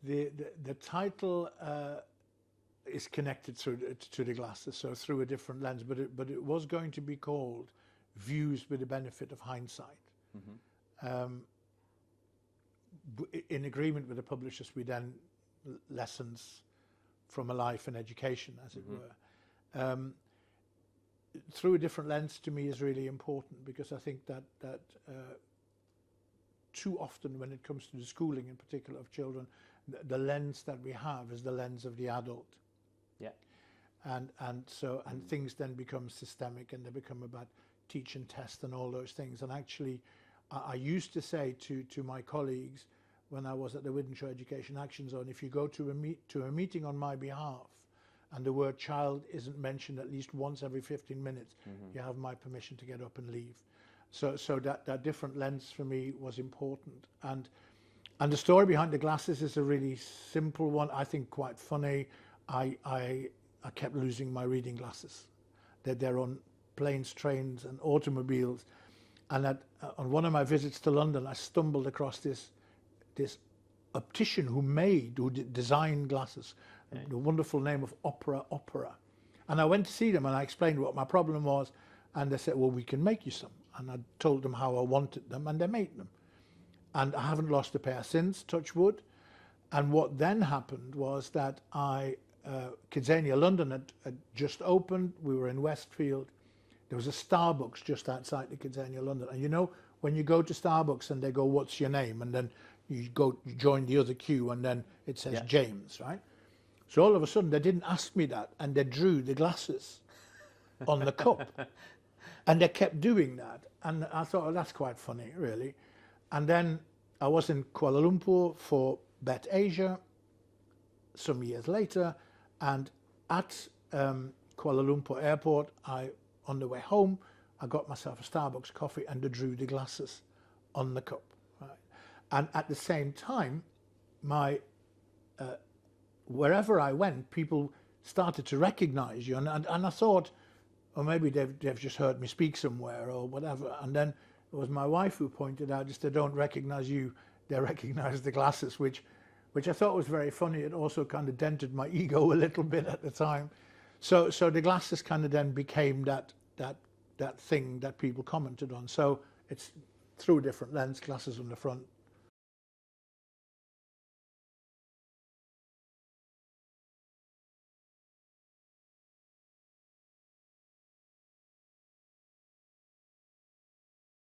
The title is connected to the glasses, so through a different lens. But it was going to be called Views with the Benefit of Hindsight. In agreement with the publishers, we then lessons from a life and education, as it were. Through a different lens, to me, is really important, because I think that too often when it comes to the schooling, in particular of children, the lens that we have is the lens of the adult. Yeah. And things then become systemic, and they become about teach and test and all those things. And actually, I used to say to my colleagues when I was at the Wythenshawe Education Action Zone, if you go to a meeting on my behalf and the word child isn't mentioned at least once every 15 minutes, you have my permission to get up and leave. So that different lens for me was important. And the story behind the glasses is a really simple one, I think quite funny. I kept losing my reading glasses. They're on planes, trains and automobiles. And on one of my visits to London, I stumbled across this optician who designed glasses, the wonderful name of Opera. And I went to see them and I explained what my problem was, and they said, well, we can make you some. And I told them how I wanted them, and they made them. And I haven't lost a pair since, touch wood. And what then happened was that Kidzania London had just opened. We were in Westfield. There was a Starbucks just outside the Kidzania London. And you know, when you go to Starbucks and they go, what's your name? And then you join the other queue, and then it says James, right? So all of a sudden they didn't ask me that, and they drew the glasses on the cup. And they kept doing that. And I thought, oh, that's quite funny, really. And then I was in Kuala Lumpur for BETT Asia some years later, and at Kuala Lumpur airport, on the way home, I got myself a Starbucks coffee, and they drew the glasses on the cup. Right? And at the same time, wherever I went, people started to recognize you, and I thought, or maybe they've just heard me speak somewhere or whatever. And then it was my wife who pointed out, just they don't recognize you, they recognize the glasses, which I thought was very funny. It also kind of dented my ego a little bit at the time. So the glasses kind of then became that thing that people commented on. So it's through a different lens, glasses on the front,